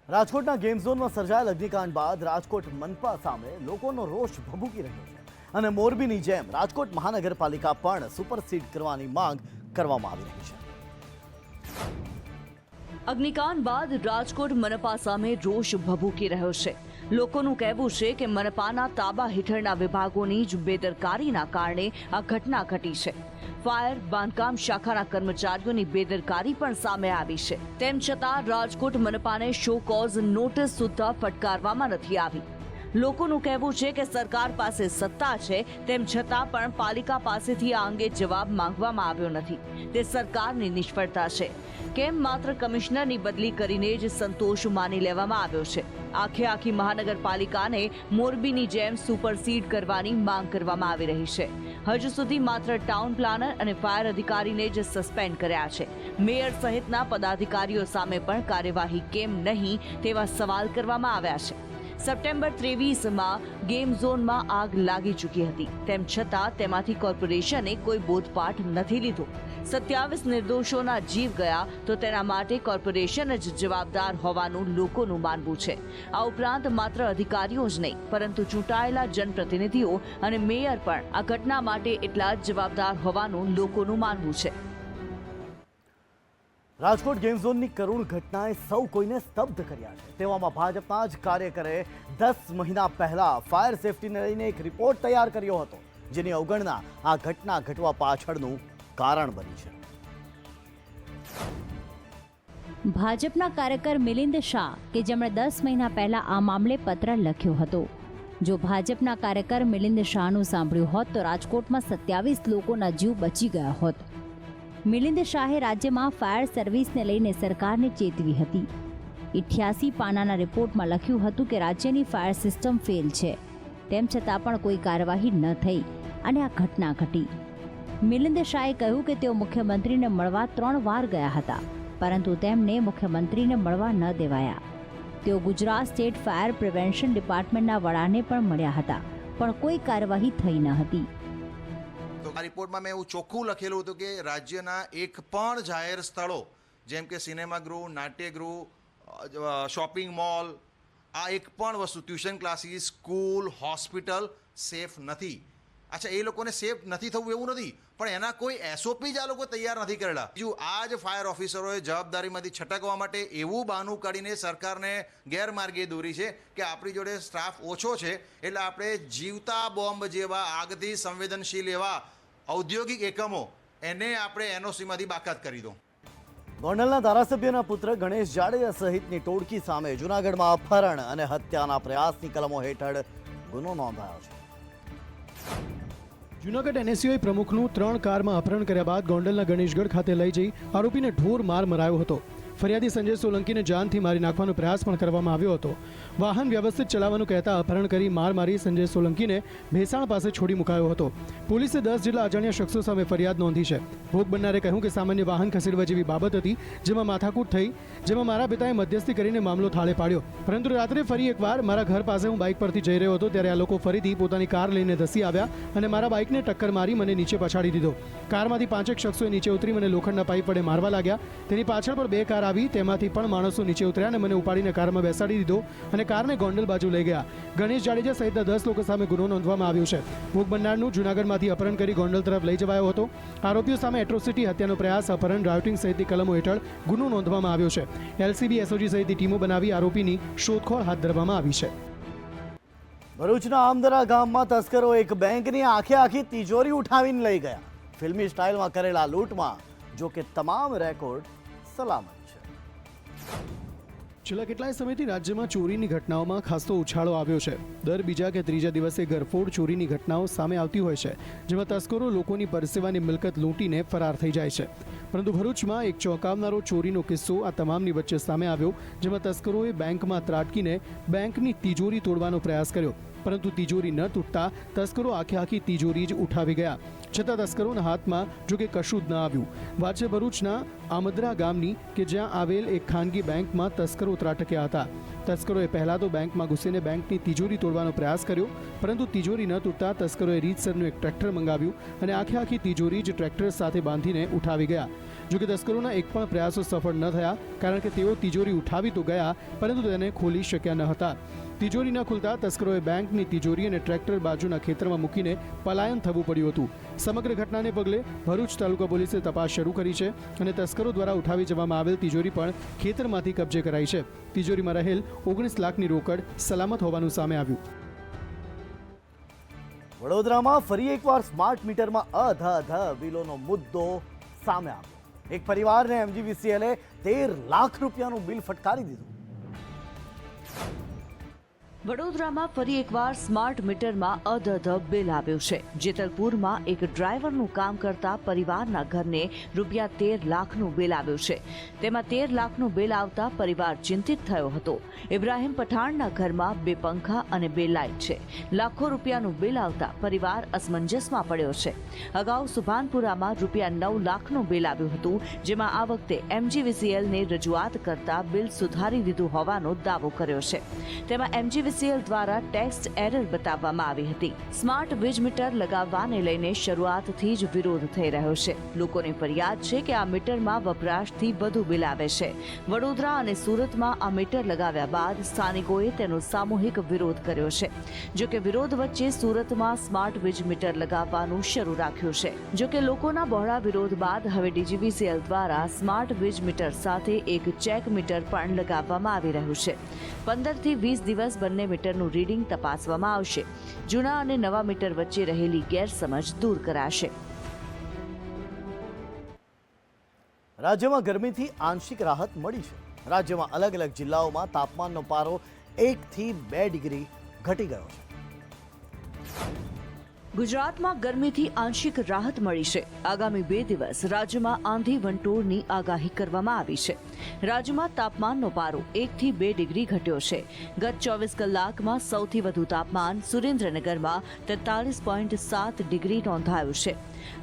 રાજકોટના ગેમ ઝોનમાં સર્જાયેલ અગ્નિકાંડ બાદ રાજકોટ મનપા સામે લોકોનો રોષ ભભૂકી રહ્યો છે અને મોરબીની જેમ રાજકોટ મહાનગરપાલિકા પણ સુપરસીડ કરવાની માંગ કરવામાં આવી રહી છે। અગ્નિકાંડ બાદ રાજકોટ મનપા સામે રોષ ભભૂકી રહ્યો છે। લોકોનું કહેવું છે કે મનપાના તાબા હેઠળના વિભાગોની જ બેદરકારીના કારણે આ ઘટના ઘટી છે। ફાયર બાંધકામ શાખાના કર્મચારીઓની બેદરકારી પણ સામે આવી છે। તેમ છતાં રાજકોટ મનપાને શો કોઝ નોટિસ સુદ્ધા ફટકારવામાં નથી આવી। લોકોનું કહેવું છે કે સરકાર પાસે સત્તા છે, તેમ છતાં પણ પાલિકા પાસેથી આ અંગે જવાબ માંગવામાં આવ્યો નથી। તે સરકારની નિષ્ફળતા છે। કેમ માત્ર કમિશનરની બદલી કરીને જ સંતોષ માની લેવામાં આવ્યો છે? આખી મહાનગરપાલિકાને મોરબીની જેમ સુપરસીડ કરવાની માંગ કરવામાં આવી રહી છે। હજુ સુધી માત્ર ટાઉન પ્લાનર અને ફાયર અધિકારીને જ સસ્પેન્ડ કર્યા છે। મેયર સહિતના પદાધિકારીઓ સામે પણ કાર્યવાહી કેમ નહીં તેવા સવાલ કરવામાં આવ્યા છે। સપ્ટેમ્બર 23માં ગેમ ઝોનમાં આગ લાગી ચૂકી હતી, તેમ છતાં તેમાંથી કોર્પોરેશને કોઈ બોધપાઠ નથી લીધો। 27 નિર્દોષોના જીવ ગયા તો તેના માટે કોર્પોરેશન જ જવાબદાર હોવાનું લોકોનું માનવું છે। આ ઉપરાંત માત્ર અધિકારીઓ જ નહીં, પરંતુ ચૂંટાયેલા જનપ્રતિનિધિઓ અને મેયર પણ આ ઘટના માટે એટલા જ જવાબદાર હોવાનું લોકોનું માનવું છે। રાજકોટ ગેમ ઝોનની કરુણ ઘટનાએ સૌ કોઈને સ્તબ્ધ કર્યા છે। તેવામાં ભાજપના જ કાર્યકરે 10 મહિના પહેલા ફાયર સેફટીને લઈને એક રિપોર્ટ તૈયાર કર્યો હતો, જેની અવગણના આ ઘટના ઘટવા પાછળનું કારણ બની છે। ભાજપના કાર્યકર મિલિંદ શાહ કે જેમણે 10 મહિના પહેલા આ મામલે પત્ર લખ્યો હતો। જો ભાજપના કાર્યકર મિલિંદ શાહનું સાંભળ્યું હોત તો રાજકોટમાં 27 લોકોના જીવ બચી ગયા હોત। મિલિંદ શાહે રાજ્યમાં ફાયર સર્વિસને લઈને સરકારને ચેતવી હતી। 88 પાનાના રિપોર્ટમાં લખ્યું હતું કે રાજ્યની ફાયર સિસ્ટમ ફેલ છે, તેમ છતાં પણ કોઈ કાર્યવાહી ન થઈ અને આ ઘટના ઘટી। મિલિંદ શાહે કહ્યું કે તેઓ મુખ્યમંત્રીને મળવા 3 વાર ગયા હતા, પરંતુ તેમને મુખ્યમંત્રીને મળવા ન દેવાયા। તેઓ ગુજરાત સ્ટેટ ફાયર પ્રિવેન્શન ડિપાર્ટમેન્ટના વડાને પણ મળ્યા હતા, પણ કોઈ કાર્યવાહી થઈ ન હતી। તો આ રિપોર્ટમાં મેં એવું ચોખ્ખું લખેલું હતું કે રાજ્યના એક પણ જાહેર સ્થળો જેમ કે સિનેમાગૃહ, નાટ્યગૃહ, શોપિંગ મોલ, આ એક પણ વસ્તુ, tuition classes, school, hospital safe નથી। અચ્છા, એ લોકોને સેફ નથી થવું એવું નથી, પણ એના કોઈ એસઓપી જ આ લોકો તૈયાર નથી કરેલા। બીજું, આ જ ફાયર ઓફિસરોએ જવાબદારીમાંથી છટકવા માટે એવું બહાનું કાઢીને સરકારને ગેરમાર્ગે દોરી છે કે આપણી જોડે સ્ટાફ ઓછો છે, એટલે આપણે જીવતા બોમ્બ જેવા આગથી સંવેદનશીલ એવા ઔદ્યોગિક એકમો એને આપણે એનઓસીમાંથી બાકાત કરી દો। ગોંડલના ધારાસભ્યના પુત્ર ગણેશ જાડેજા સહિતની ટોળકી સામે જૂનાગઢમાં અપહરણ અને હત્યાના પ્રયાસની કલમો હેઠળ ગુનો નોંધાયો છે। જૂનાગઢ એનએસયુઆઈ પ્રમુખનું 3 કારમાં અપહરણ કર્યા બાદ ગોંડલના ગણેશગઢ ખાતે લઈ જઈ આરોપીને ઢોર માર મરાયો હતો। ફરિયાદી સંજય સોલંકીને જાનથી મારી નાખવાનો પ્રયાસ પણ કરવામાં આવ્યો હતો। વાહન વ્યવસ્થિત ચલાવવાનું કહેતા અપહરણ કરી માર મારી સંજય સોલંકીને ભેસાણ પાસે છોડી મુકાયો હતો। પોલીસે 10 જેટલા અજાણ્યા શખ્સો સામે ફરિયાદ નોંધી છે। ભોગ બનનારે કહ્યું કે સામાન્ય વાહન ખસેડવા જેવી બાબત હતી, જેમાં માથાકૂટ થઈ, જેમાં મારા પિતાએ મધ્યસ્થી કરીને મામલો થાળે પાડ્યો, પરંતુ રાત્રે ફરી એકવાર મારા ઘર પાસે હું બાઇક પરથી જઈ રહ્યો હતો ત્યારે આ લોકો ફરીથી પોતાની કાર લઈને ધસી આવ્યા અને મારા બાઇકને ટક્કર મારી મને નીચે પછાડી દીધો। કારમાંથી 5 એક શખ્સોએ નીચે ઉતરી મને લોખંડના પાઇપ વડે મારવા લાગ્યા। તેની પાછળ પણ 2 કાર આવી, તેમાંથી પણ માણસો નીચે ઉતર્યા અને મને ઉપાડીને કારમાં બેસાડી દીધો અને કારને ગોંડલ બાજુ લઈ ગયા। ગણેશ જાડેજા સહિતના 10 લોકો સામે ગુનો નોંધવામાં આવ્યો છે। ભોગ બનનારનું જૂનાગઢમાંથી અપહરણ કરી ગોંડલ તરફ લઈ જવાયો હતો। આરોપીઓ સામે એટ્રોસિટી, હત્યાનો પ્રયાસ, અપહરણ, રાયોટિંગ સહિતની કલમો હેઠળ ગુનો નોંધવામાં આવ્યો છે। એલસીબી, એસઓજી સહિતની ટીમો બનાવી આરોપીની શોધખોળ હાથ ધરવામાં આવી છે। ભરૂચના આમદરા ગામમાં તસ્કરો એક બેંકની આખી તિજોરી ઉઠાવીને લઈ ગયા। ફિલ્મી સ્ટાઇલમાં કરેલા લૂંટમાં જો કે તમામ રેકોર્ડ સલામત છે। છેલ્લા કેટલાય સમયથી રાજ્યમાં ચોરીની ઘટનાઓમાં ખાસો ઉછાળો આવ્યો છે। દર બીજા કે ત્રીજા દિવસે ગરફોડ ચોરીની ઘટનાઓ સામે આવતી હોય છે, જેમાં તસ્કરો લોકોની પરસેવાની મિલકત લૂંટીને ફરાર થઈ જાય છે। પરંતુ ભરૂચમાં એક ચોંકાવનારો ચોરીનો કિસ્સો આ તમામની વચ્ચે સામે આવ્યો, જેમાં તસ્કરોએ બેંકમાં ત્રાટકીને બેંકની તિજોરી તોડવાનો પ્રયાસ કર્યો, પરંતુ તિજોરી ન તૂટતા તસ્કરો આખી તિજોરી જ ઉઠાવી ગયા। છતાં તસ્કરોના હાથમાં જો કે કશું જ ન આવ્યું। વાત છે ભરૂચના આમદરા ગામની કે જ્યાં આવેલ એક ખાનગી બેંકમાં તસ્કરો ત્રાટક્યા હતા। તસ્કરોએ પહેલા તો બેંકમાં ઘૂસીને બેંકની તિજોરી તોડવાનો પ્રયાસ કર્યો, પરંતુ તિજોરી ન તૂટતા તસ્કરોએ રીતસરનું એક ટ્રેક્ટર મંગાવ્યું અને આખી તિજોરી જ ટ્રેક્ટર સાથે બાંધીને ઉઠાવી ગયા। જોકે તસ્કરોના એક પણ પ્રયાસો સફળ ન થયા, કારણ કે તેઓ તિજોરી ઉઠાવી તો ગયા, પરંતુ તેને ખોલી શક્યા ન હતા. તિજોરી ન ખુલતા તસ્કરોએ બેંકની તિજોરી અને ટ્રેક્ટર બાજુના ખેતરમાં મૂકીને પલાયન થવું પડ્યું હતું. સમગ્ર ઘટનાને પગલે ભરૂચ તાલુકા પોલીસે તપાસ શરૂ કરી છે અને તસ્કરો દ્વારા ઉઠાવી જવામાં આવેલ તિજોરી પણ ખેતરમાંથી કબજે કરાઈ છે. તિજોરીમાં રહેલ 19 લાખની રોકડ સલામત હોવાનું સામે આવ્યું. વડોદરામાં ફરી એકવાર સ્માર્ટ મીટરમાં અધધ બિલોનો મુદ્દો સામે આવ્યો. એક પરિવારને MGVCLએ 13 લાખ રૂપિયાનું બિલ ફટકારી દીધું. વડોદરામાં ફરી એકવાર સ્માર્ટ મીટરમાં અધધ બિલ આવ્યું છે. જેતલપુરમાં એક ડ્રાઈવરનું કામ કરતા પરિવારના ઘરને રૂપિયા 13 લાખનું બિલ આવ્યું છે. તેમાં 13 લાખનું બિલ આવતા પરિવાર ચિંતિત થયો હતો. ઇબ્રાહીમ પઠાણના ઘરમાં 2 પંખા અને 2 લાઇટ છે. લાખો રૂપિયાનું બિલ આવતા પરિવાર અસમંજસમાં પડ્યો છે. અગાઉ સુભાનપુરામાં રૂપિયા 9 લાખનું બિલ આવ્યું હતું, જેમાં આ વખતે MGVCLને રજૂઆત કરતા બિલ સુધારી દીધું હોવાનો દાવો કર્યો છે. તેમાં MGVCL દ્વારા ટેક્સ્ટ એરર બતાવવામાં આવી હતી. સ્માર્ટ વીજ મીટર લગાવવાને લઈને શરૂઆતથી જ વિરોધ થઈ રહ્યો છે. લોકોની ફરિયાદ છે કે આ મીટરમાં વપરાશથી વધુ બિલ આવે છે. વડોદરા અને સુરતમાં આ મીટર લગાવ્યા બાદ સ્થાનિકોએ તેનો સામૂહિક વિરોધ કર્યો છે. જો કે વિરોધ વચ્ચે સુરતમાં સ્માર્ટ વીજ મીટર લગાવવાનું શરૂ રાખ્યું છે. જો કે લોકોના બહોળા વિરોધ બાદ હવે DGVCL દ્વારા સ્માર્ટ વીજ મીટર સાથે એક ચેક મીટર પણ લગાવવામાં આવી રહ્યું છે. 15 થી 20 દિવસ બંને મીટરનું રીડિંગ તપાસવામાં આવશે. જૂના અને નવા મીટર વચ્ચે રહેલી ગેરસમજ દૂર કરાશે. રાજ્યમાં ગરમીથી આંશિક રાહત મળી છે. રાજ્યમાં અલગ અલગ જિલ્લાઓમાં તાપમાનનો પારો 1 થી 2 ડિગ્રી ઘટી ગયો છે. ગુજરાતમાં ગરમીથી આંશિક રાહત મળી છે. આગામી 2 દિવસ રાજ્યમાં આંધી વંટોળની આગાહી કરવામાં આવી છે. રાજ્યમાં તાપમાનનો પારો 1 થી 2 ડિગ્રી ઘટ્યો છે. ગત 24 કલાકમાં સૌથી વધુ તાપમાન સુરેન્દ્રનગરમાં 43.7 ડિગ્રી નોંધાયું છે.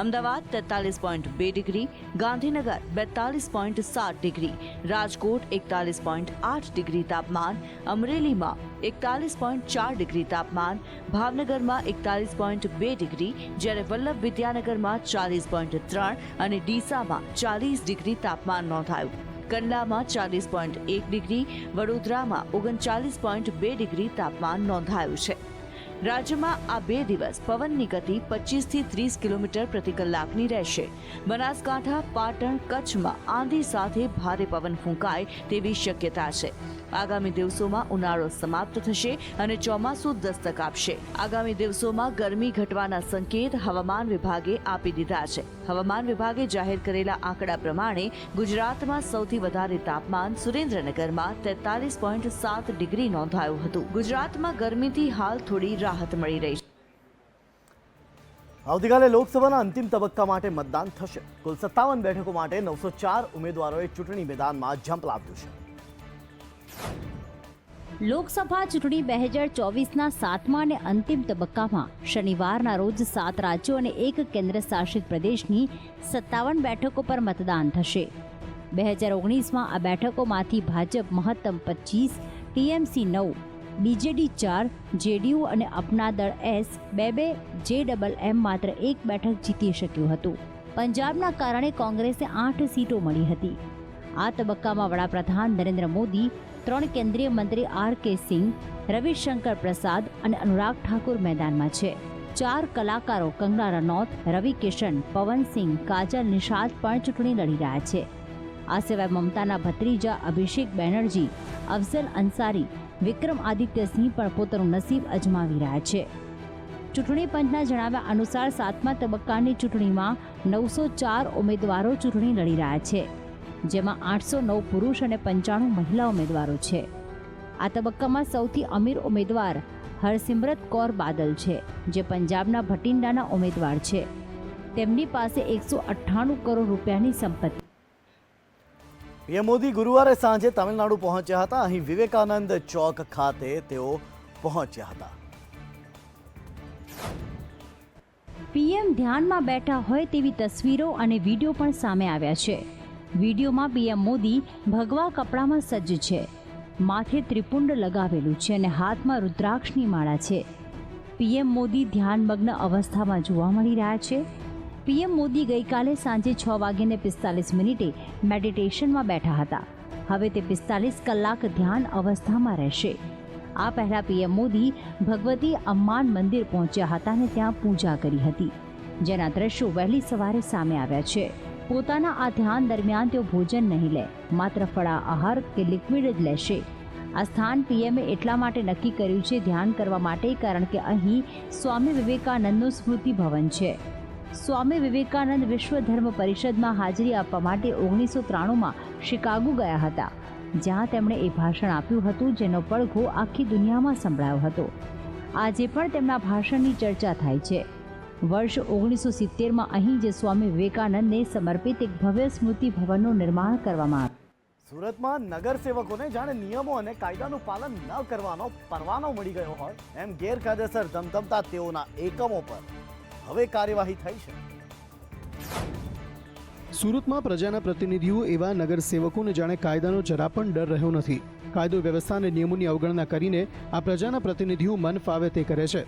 Ahmedabad 43.2 degree, Gandhinagar 42.7 degree, Rajkot 41.8 degree તાપમાન, અમરેલીમાં 41.4 ડિગ્રી તાપમાન, ભાવનગરમાં 41.2 ડિગ્રી, જ્યારે વલ્લભ વિદ્યાનગરમાં 40.3 અને ડીસામાં 40 ડિગ્રી તાપમાન નોંધાયું. કંડલામાં 40.1 ડિગ્રી, વડોદરામાં 39.2 ડિગ્રી તાપમાન નોંધાયું છે. રાજ્યમાં આ 2 દિવસ પવનની ગતિ 25 થી 30 કિલોમીટર પ્રતિ કલાકની રહેશે. બનાસકાંઠા, પાટણ, કચ્છમાં આંધી સાથે ભારે પવન ફૂંકાય તેવી શક્યતા છે. આગામી દિવસોમાં ઉનાળો સમાપ્ત થશે અને ચોમાસું દસ્તક આપશે. આગામી દિવસોમાં ગરમી ઘટવાના સંકેત હવામાન વિભાગે આપી દીધા છે. હવામાન વિભાગે જાહેર કરેલા આંકડા પ્રમાણે ગુજરાતમાં સૌથી વધારે તાપમાન સુરેન્દ્રનગરમાં 43.7 ડિગ્રી નોંધાયું હતું. ગુજરાતમાં ગરમીથી હાલ થોડી રાહત મળી રહી છે. આવતીકાલે લોકસભાના અંતિમ તબક્કા માટે મતદાન થશે. કુલ 57 બેઠકો માટે 904 ઉમેદવારોએ ચૂંટણી મેદાનમાં ઝંપલાવ્યું છે. લોકસભા ચૂંટણી 2024ના 7મા અને અંતિમ તબક્કામાં શનિવારના રોજ 7 રાજ્યો અને 1 કેન્દ્ર શાસિત પ્રદેશની 57 બેઠકો પર મતદાન થશે. 2019માં આ બેઠકોમાંથી ભાજપ મહત્તમ 25, TMC 9, BJD 4, JDU અને અપના દળ S 2, JMM માત્ર 1 બેઠક જીતી શક્યું હતું. પંજાબના કારણે કોંગ્રેસે 8 સીટો મળી હતી. આ તબક્કામાં વડાપ્રધાન નરેન્દ્ર મોદી, 3 કેન્દ્રીય મંત્રી RK સિંહ, રવિશંકર પ્રસાદ અને અનુરાગ ઠાકુર મેદાનમાં છે. 4 કલાકારો કંગના રનૌત, રવિ કિશન, પવન સિંહ, કાજલ નિષાદ પણ ચૂંટણી લડી રહ્યા છે. આ સિવાય મમતાના ભત્રીજા અભિષેક બેનર્જી, અફઝલ અંસારી, વિક્રમ આદિત્ય સિંહ પણ પોતાનું નસીબ અજમાવી રહ્યા છે. ચૂંટણી પંચના જણાવ્યા અનુસાર 7મા તબક્કાની ચૂંટણીમાં 904 ઉમેદવારો ચૂંટણી લડી રહ્યા છે, જેમાં 809 પુરુષ અને 95 મહિલા ઉમેદવારો છે. આ તબક્કામાં સૌથી અમીર ઉમેદવાર હરસિમરત કૌર બાદલ છે, જે પંજાબના ભટિંડાના ઉમેદવાર છે. તેમની પાસે 198 કરોડ રૂપિયાની સંપત્તિ. પીએમ મોદી ગુરુવારે સાંજે તમિલનાડુ પહોંચ્યા હતા. અહીં વિવેકાનંદ ચોક ખાતે તેઓ પહોંચ્યા હતા. પીએમ ધ્યાનમાં બેઠા હોય તેવી તસવીરો અને વિડીયો પણ સામે આવ્યા છે. વિડીયોમાં પીએમ મોદી ભગવા કપડામાં સજ્જ છે, માથે ત્રિપુંડ લગાવેલું છે અને હાથમાં રુદ્રાક્ષની માળા છે. પીએમ મોદી ધ્યાનમગ્ન અવસ્થામાં જોવા મળી રહ્યા છે. પીએમ મોદી ગઈકાલે સાંજે 6:45 મેડિટેશનમાં બેઠા હતા. હવે તે 45 કલાક ધ્યાન અવસ્થામાં રહેશે. આ પહેલા પીએમ મોદી ભગવતી અમ્માન મંદિર પહોંચ્યા હતા અને ત્યાં પૂજા કરી હતી, જેના દ્રશ્યો વહેલી સવારે સામે આવ્યા છે. પોતાના આ ધ્યાન દરમિયાન તેઓ ભોજન નહીં લે, માત્ર ફળાહાર કે લિક્વિડ જ લેશે. આ સ્થાન પીએમએ એટલા માટે નક્કી કર્યું છે ધ્યાન કરવા માટે, કારણ કે અહીં સ્વામી વિવેકાનંદનું સ્મૃતિ ભવન છે. સ્વામી વિવેકાનંદ વિશ્વ ધર્મ પરિષદમાં હાજરી આપવા માટે 1993માં શિકાગો ગયા હતા, જ્યાં તેમણે એ ભાષણ આપ્યું હતું જેનો પડઘો આખી દુનિયામાં સંભળાયો હતો. આજે પણ તેમના ભાષણની ચર્ચા થાય છે. વર્ષ 1970માં અહીં જે સ્વામી વિવેકાનંદને સમર્પિત એક ભવ્ય સ્મૃતિ ભવનનું નિર્માણ કરવામાં આવ્યું. સુરતમાં નગરસેવકોને જાણે નિયમો અને કાયદાનું પાલન ન કરવાનો પરવાનો મળી ગયો હોય એમ ગેરકાયદેસર ધમધમતા તેઓના એકમો પર હવે કાર્યવાહી થઈ છે. સુરતમાં પ્રજાના પ્રતિનિધિઓ એવા નગરસેવકોને જાણે કાયદાનો જરા પણ ડર રહ્યો નથી. કાયદો વ્યવસ્થા અને નિયમોની અવગણના કરીને આ પ્રજાના પ્રતિનિધિઓ મન ફાવે તે કરે છે.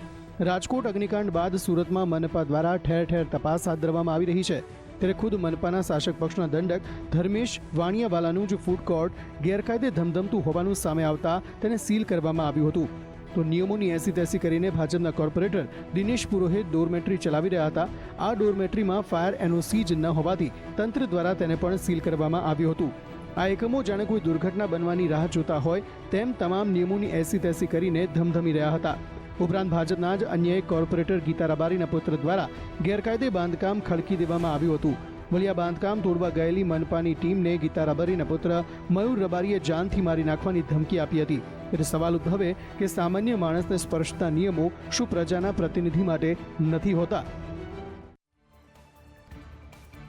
રાજકોટ અગ્નિકાંડ બાદ સુરતમાં મનપા દ્વારા ઠેર ઠેર તપાસ હાથ ધરવામાં આવી રહી છે. ત્યારે ખુદ મનપાના શાસક પક્ષના દંડક ધર્મેશ વાણિયાવાલાનું જ ફૂડ કોર્ટ ગેરકાયદે ધમધમતું હોવાનું સામે આવતા તેને સીલ કરવામાં આવ્યું હતું. તો નિયમોની એસી તેસી કરીને ભાજપના કોર્પોરેટર દિનેશ પુરોહિત ડોરમેટ્રી ચલાવી રહ્યા હતા. આ ડોરમેટ્રીમાં ફાયર એનઓસી જ ન હોવાથી તંત્ર દ્વારા તેને પણ સીલ કરવામાં આવ્યું હતું. આ એકમો જાણે કોઈ દુર્ઘટના બનવાની રાહ જોતા હોય તેમ તમામ નિયમોની એસી તેસી કરીને ધમધમી રહ્યા હતા. ઉપરાંત ભાજપના જ અન્ય એક કોર્પોરેટર ગીતા રબારીના પુત્ર દ્વારા ગેરકાયદે બાંધકામ ખડકી દેવામાં આવ્યું હતું. વળી આ બાંધકામ તોડવા ગયેલી મનપાની ટીમને ગીતા રબારીના પુત્ર મયુર રબારીએ જાનથી મારી નાખવાની ધમકી આપી હતી. એટલે સવાલ ઉદ્ભવે કે સામાન્ય માણસને સ્પર્શતા નિયમો શું પ્રજાના પ્રતિનિધિ માટે નથી હોતા?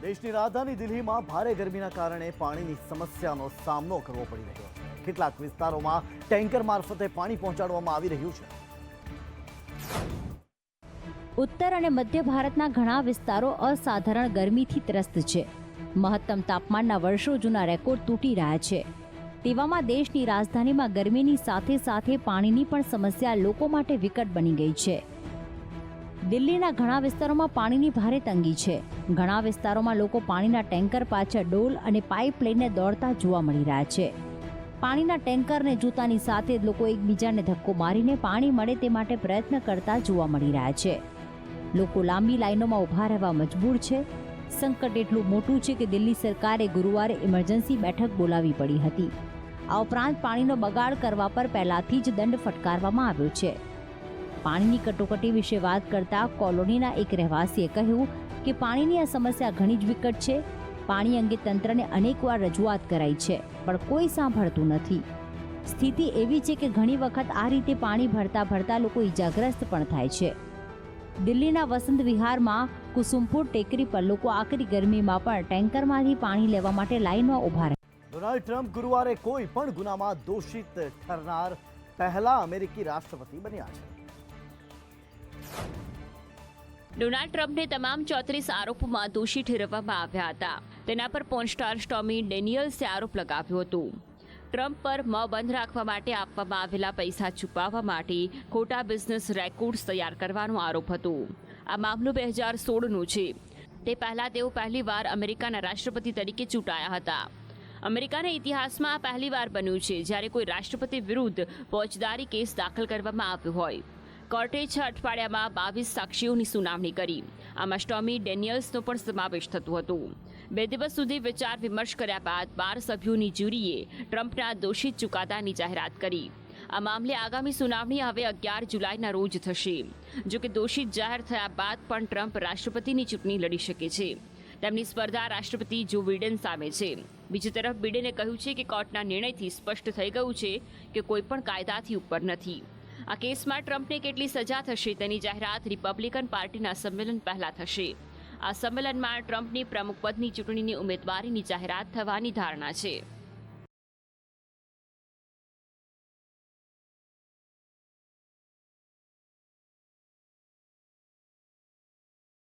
દેશની રાજધાની દિલ્હીમાં ભારે ગરમીના કારણે પાણીની સમસ્યાનો સામનો કરવો પડી રહ્યો છે. કેટલાક વિસ્તારોમાં ટેન્કર મારફતે પાણી પહોંચાડવામાં આવી રહ્યું છે. ઉત્તર અને મધ્ય ભારતના ઘણા વિસ્તારો અસાધારણ ગરમીથી ત્રસ્ત છે. મહત્તમ તાપમાનના વર્ષો જૂના રેકોર્ડ તૂટી રહ્યા છે. તેવામાં દેશની રાજધાનીમાં ગરમીની સાથે સાથે પાણીની પણ સમસ્યા લોકો માટે વિકટ બની ગઈ છે. દિલ્હીના ઘણા વિસ્તારોમાં પાણીની ભારે તંગી છે. ઘણા વિસ્તારોમાં લોકો પાણીના ટેન્કર પાછળ ડોલ અને પાઇપ લઈને દોડતા જોવા મળી રહ્યા છે. પાણીના ટેન્કરને જોતાની સાથે જ લોકો એકબીજાને ધક્કો મારીને પાણી મળે તે માટે પ્રયત્ન કરતા જોવા મળી રહ્યા છે. લોકો લાંબી લાઈનોમાં ઊભા રહેવા મજબૂર છે. સંકટ એટલું મોટું છે કે દિલ્હી સરકારે ગુરુવારે ઇમરજન્સી બેઠક બોલાવવી પડી હતી. આ ઉપરાંત પાણીનો બગાડ કરવા પર પહેલાથી જ દંડ ફટકારવામાં આવ્યો છે. પાણીની કટોકટી વિશે વાત કરતા કોલોનીના એક રહેવાસીએ કહ્યું કે પાણીની આ સમસ્યા ઘણી જ વિકટ છે. પાણી અંગે તંત્રને અનેકવાર રજૂઆત કરાઈ છે, પણ કોઈ સાંભળતું નથી. સ્થિતિ એવી છે કે ઘણી વખત આ રીતે પાણી ભરતા લોકો ઈજાગ્રસ્ત પણ થાય છે. દિલ્હીના વસંત વિહારમાં કુસુમપુર ટેકરી પર લોકો આકરી ગરમીમાં પણ ટેન્કરમાંથી પાણી લેવા માટે લાઈનમાં ઊભા રહ્યા. ડોનાલ્ડ ટ્રમ્પ ગુરુવારે કોઈ પણ ગુનામાં દોષિત ઠરનાર પહેલા અમેરિકી રાષ્ટ્રપતિ બન્યા છે. ડોનાલ્ડ ટ્રમ્પને તમામ 34 આરોપોમાં દોષી ઠેરવવામાં આવ્યા હતા. તેના પર પોર્ન સ્ટાર સ્ટોર્મી ડેનિયલ્સે આરોપ લગાવ્યો હતો. ટ્રમ્પ પર મોં બંધ રાખવા માટે આપવામાં આવેલા પૈસા છુપાવવા માટે ખોટા બિઝનેસ રેકોર્ડ્સ તૈયાર કરવાનો આરોપ હતો. આ મામલો 2016નો છે. તે પહેલા તેઓ પહેલીવાર અમેરિકાના રાષ્ટ્રપતિ તરીકે ચૂંટાયા હતા. અમેરિકાના ઇતિહાસમાં આ પહેલીવાર બન્યું છે જ્યારે કોઈ રાષ્ટ્રપતિ વિરુદ્ધ ફોજદારી કેસ દાખલ કરવામાં આવ્યો હોય. કોર્ટે 6 અઠવાડિયામાં 22 સાક્ષીઓની સુનાવણી કરી. આમાં સ્ટોર્મી ડેનિયલ્સનો પણ સમાવેશ થતો હતો. 2 દિવસ સુધી વિચાર વિમર્શ કર્યા બાદ 12 સભ્યોની જ્યુરીએ ટ્રમ્પના દોષિત ચુકાદાની જાહેરાત કરી. આ મામલે આગામી સુનાવણી હવે 11 જુલાઈના રોજ થશે. જોકે દોષિત જાહેર થયા બાદ પણ ટ્રમ્પ રાષ્ટ્રપતિની ચૂંટણી લડી શકે છે. તેમની સ્પર્ધા રાષ્ટ્રપતિ જો બિડેન સામે છે. બીજી તરફ બિડેને કહ્યું છે કે કોર્ટના નિર્ણયથી સ્પષ્ટ થઈ ગયું છે કે કોઈ પણ કાયદાથી ઉપર નથી. આ કેસમાં ટ્રમ્પને કેટલી સજા થશે તેની જાહેરાત રિપબ્લિકન પાર્ટીના સંમેલન પહેલા થશે. આ સંમેલનમાં ટ્રમ્પની પ્રમુખ પદની ચૂંટણીની ઉમેદવારીની જાહેરાત થવાની ધારણા છે.